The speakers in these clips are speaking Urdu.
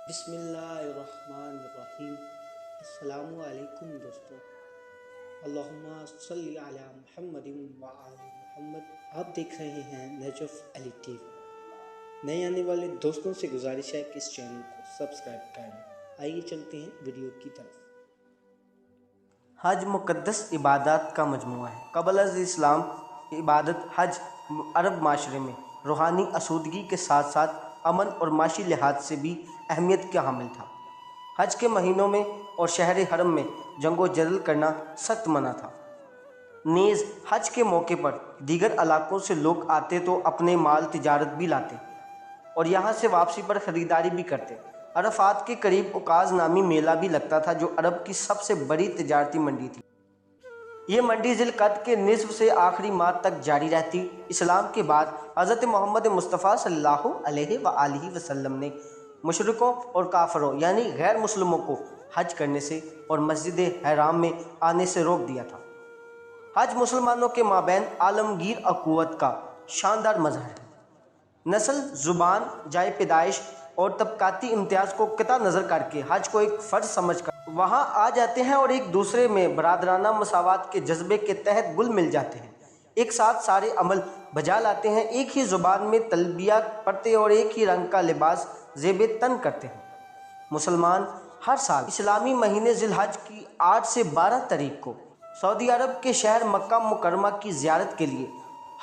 بسم اللہ الرحمن الرحیم۔ السلام علیکم دوستو، اللہم صلی علی محمد وآل محمد۔ آپ دیکھ رہے ہیں نجف علی ٹی وی۔ نئے آنے والے دوستوں سے گزارش ہے کہ اس چینل کو سبسکرائب کریں۔ آئیے چلتے ہیں ویڈیو کی طرف۔ حج مقدس عبادات کا مجموعہ ہے۔ قبل از اسلام عبادت حج عرب معاشرے میں روحانی آسودگی کے ساتھ ساتھ امن اور معاشی لحاظ سے بھی اہمیت کا حامل تھا۔ حج کے مہینوں میں اور شہر حرم میں جنگ و جدل کرنا سخت منع تھا۔ نیز حج کے موقع پر دیگر علاقوں سے لوگ آتے تو اپنے مال تجارت بھی لاتے اور یہاں سے واپسی پر خریداری بھی کرتے۔ عرفات کے قریب عکاظ نامی میلہ بھی لگتا تھا جو عرب کی سب سے بڑی تجارتی منڈی تھی۔ یہ منڈی ذی القعدہ کے نصف سے آخری ماہ تک جاری رہتی۔ اسلام کے بعد حضرت محمد مصطفیٰ صلی اللہ علیہ وآلہ وسلم نے مشرکوں اور کافروں یعنی غیر مسلموں کو حج کرنے سے اور مسجد حرام میں آنے سے روک دیا تھا۔ حج مسلمانوں کے مابین عالمگیر اخوت کا شاندار مظہر ہے۔ نسل، زبان، جائے پیدائش اور طبقاتی امتیاز کو قطع نظر کر کے حج کو ایک فرض سمجھ کر وہاں آ جاتے ہیں اور ایک دوسرے میں برادرانہ مساوات کے جذبے کے تحت گل مل جاتے ہیں، ایک ساتھ سارے عمل بجا لاتے ہیں، ایک ہی زبان میں تلبیہ پڑھتے اور ایک ہی رنگ کا لباس زیب تن کرتے ہیں۔ مسلمان ہر سال اسلامی مہینے ذی الحج کی 8 سے 12 تاریخ کو سعودی عرب کے شہر مکہ مکرمہ کی زیارت کے لیے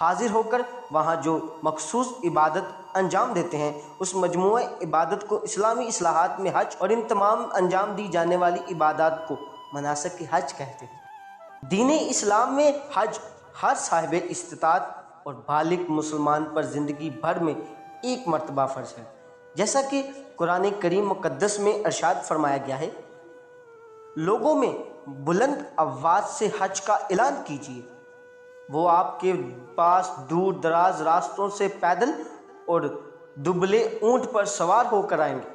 حاضر ہو کر وہاں جو مخصوص عبادت انجام دیتے ہیں اس مجموعہ عبادت کو اسلامی اصطلاحات میں حج اور ان تمام انجام دی جانے والی عبادات کو مناسک حج کہتے ہیں۔ دین اسلام میں حج ہر صاحب استطاعت اور بالغ مسلمان پر زندگی بھر میں ایک مرتبہ فرض ہے، جیسا کہ قرآن کریم مقدس میں ارشاد فرمایا گیا ہے، لوگوں میں بلند آواز سے حج کا اعلان کیجیے، وہ آپ کے پاس دور دراز راستوں سے پیدل اور دبلے اونٹ پر سوار ہو کر آئیں گے۔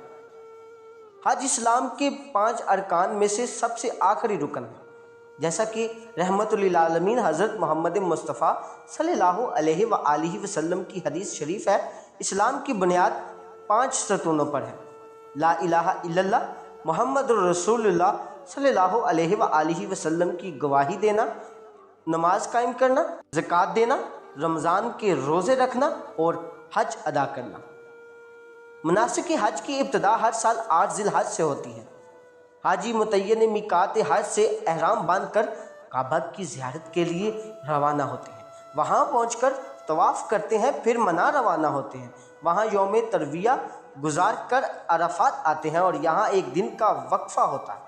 حج اسلام کے 5 ارکان میں سے سب سے آخری رکن ہے، جیسا کہ رحمت للعالمین حضرت محمد مصطفیٰ صلی اللہ علیہ وآلہ وسلم کی حدیث شریف ہے، اسلام کی بنیاد 5 ستونوں پر ہے: لا الہ الا اللہ محمد رسول اللہ صلی اللہ علیہ وآلہ وسلم کی گواہی دینا، نماز قائم کرنا، زکوٰۃ دینا، رمضان کے روزے رکھنا اور حج ادا کرنا۔ مناسک حج کی ابتدا ہر سال 8 ذی الحج سے ہوتی ہے۔ حاجی متعین میقات حج سے احرام باندھ کر کعبہ کی زیارت کے لیے روانہ ہوتے ہیں، وہاں پہنچ کر طواف کرتے ہیں، پھر منی روانہ ہوتے ہیں، وہاں یوم ترویہ گزار کر عرفات آتے ہیں اور یہاں ایک دن کا وقفہ ہوتا ہے۔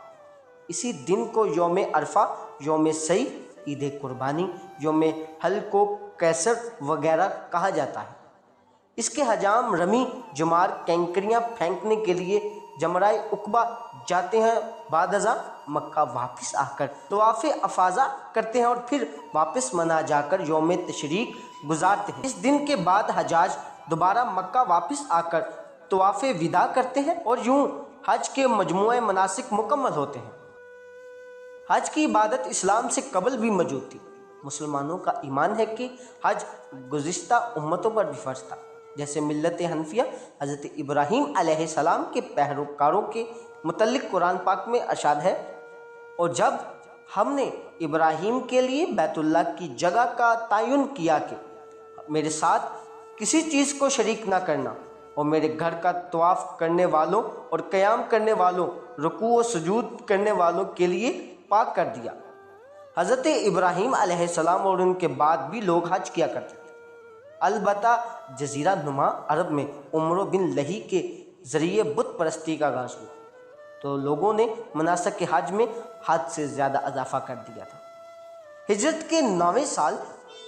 اسی دن کو یوم عرفہ، یوم سعی، عید قربانی، یوم حلق و کیسر وغیرہ کہا جاتا ہے۔ اس کے حجام رمی، جمار، کینکریاں پھینکنے کے لیے جمرہ عقبہ جاتے ہیں، بعد ازاں مکہ واپس آ کر طواف افاضہ کرتے ہیں اور پھر واپس منی جا کر یوم تشریق گزارتے ہیں۔ اس دن کے بعد حجاج دوبارہ مکہ واپس آ کر طواف وداع کرتے ہیں اور یوں حج کے مجموعہ مناسک مکمل ہوتے ہیں۔ حج کی عبادت اسلام سے قبل بھی موجود تھی۔ مسلمانوں کا ایمان ہے کہ حج گزشتہ امتوں پر بھی فرض تھا، جیسے ملت حنفیہ حضرت ابراہیم علیہ السلام کے پیروکاروں کے متعلق قرآن پاک میں ارشاد ہے، اور جب ہم نے ابراہیم کے لیے بیت اللہ کی جگہ کا تعین کیا کہ میرے ساتھ کسی چیز کو شریک نہ کرنا اور میرے گھر کا طواف کرنے والوں اور قیام کرنے والوں، رکوع و سجود کرنے والوں کے لیے پاک کر دیا۔ حضرت ابراہیم علیہ السلام اور ان کے بعد بھی لوگ حج کیا کرتے تھے، البتہ جزیرہ نما عرب میں عمرو بن لہی کے ذریعے بت پرستی کا آغاز ہوا تو لوگوں نے مناسک حج میں حد سے زیادہ اضافہ کر دیا تھا۔ ہجرت کے 9ویں سال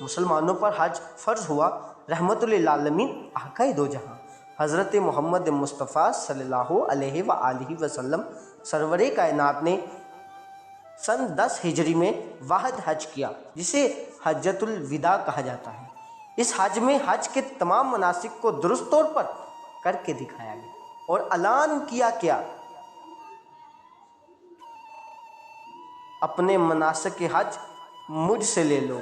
مسلمانوں پر حج فرض ہوا۔ رحمت للعالمین آقائے دو جہاں حضرت محمد مصطفیٰ صلی اللہ علیہ وآلہ وسلم سرور کائنات نے سن 10 ہجری میں واحد حج کیا، جسے حجۃ الوداع کہا جاتا ہے۔ اس حج میں حج کے تمام مناسک کو درست طور پر کر کے دکھایا گیا اور اعلان کیا گیا، اپنے مناسک حج مجھ سے لے لو۔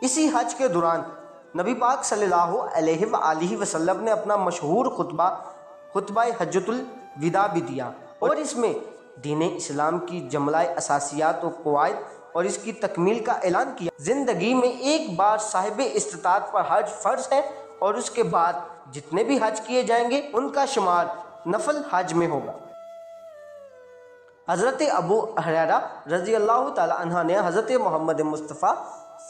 اسی حج کے دوران نبی پاک صلی اللہ علیہ وآلہ وسلم نے اپنا مشہور خطبہ حجۃ ودا بھی دیا اور اس میں دین اسلام کی جملہ اساسیات و قواعد اور اس کی تکمیل کا اعلان کیا۔ زندگی میں ایک بار صاحب استطاعت پر حج فرض ہے اور اس کے بعد جتنے بھی حج کیے جائیں گے ان کا شمار نفل حج میں ہوگا۔ حضرت ابو ہریرہ رضی اللہ تعالی عنہ نے حضرت محمد مصطفیٰ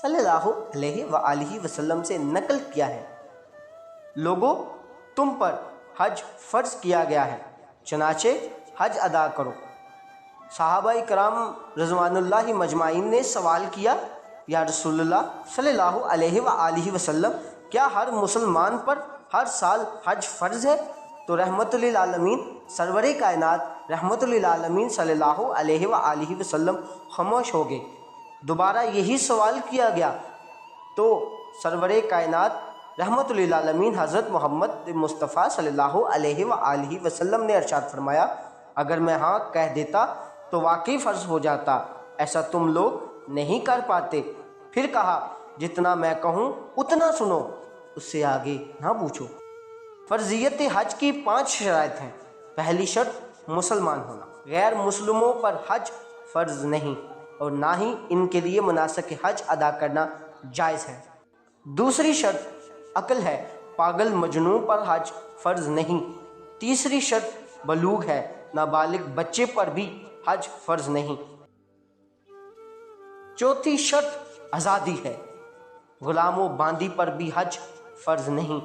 صلی اللہ علیہ وآلہ وسلم سے نقل کیا ہے، لوگوں تم پر حج فرض کیا گیا ہے، چنانچہ حج ادا کرو۔ صحابہ کرام رضوان اللہ مجمعین نے سوال کیا، یا رسول اللہ صلی اللہ علیہ وآلہ وسلم، کیا ہر مسلمان پر ہر سال حج فرض ہے؟ تو رحمت للعالمین سرور کائنات رحمت للعالمین صلی اللہ علیہ وآلہ وسلم خاموش ہو گئے۔ دوبارہ یہی سوال کیا گیا تو سرور کائنات رحمت للعالمین حضرت محمد مصطفیٰ صلی اللہ علیہ وآلہ وسلم نے ارشاد فرمایا، اگر میں ہاں کہہ دیتا تو واقعی فرض ہو جاتا، ایسا تم لوگ نہیں کر پاتے۔ پھر کہا، جتنا میں کہوں اتنا سنو، اس سے آگے نہ پوچھو۔ فرضیت حج کی 5 شرائط ہیں۔ پہلی شرط مسلمان ہونا، غیر مسلموں پر حج فرض نہیں اور نہ ہی ان کے لیے مناسک حج ادا کرنا جائز ہے۔ دوسری شرط عقل ہے، پاگل مجنون پر حج فرض نہیں۔ تیسری شرط بلوغ ہے، نابالغ بچے پر بھی حج فرض نہیں۔ چوتھی شرط آزادی ہے، غلام و باندی پر بھی حج فرض نہیں۔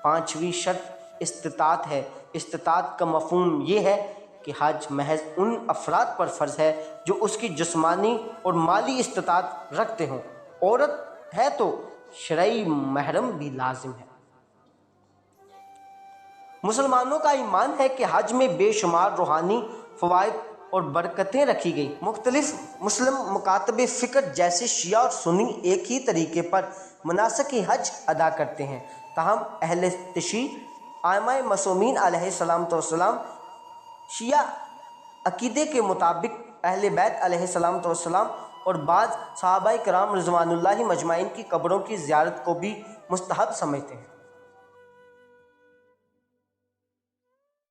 پانچویں شرط استطاعت ہے۔ استطاعت کا مفہوم یہ ہے کہ حج محض ان افراد پر فرض ہے جو اس کی جسمانی اور مالی استطاعت رکھتے ہوں، عورت ہے تو شرعی محرم بھی لازم ہے۔ مسلمانوں کا ایمان ہے کہ حج میں بے شمار روحانی فوائد اور برکتیں رکھی گئی۔ مختلف مسلم مکاتب فکر جیسے شیعہ اور سنی ایک ہی طریقے پر مناسک حج ادا کرتے ہیں، تاہم اہل تشیع ائمہ معصومین علیہ السلام شیعہ عقیدے کے مطابق اہل بیت علیہ السلام اور بعض صحابہ کرام رضوان اللہ مجمعین کی قبروں کی زیارت کو بھی مستحب سمجھتے ہیں۔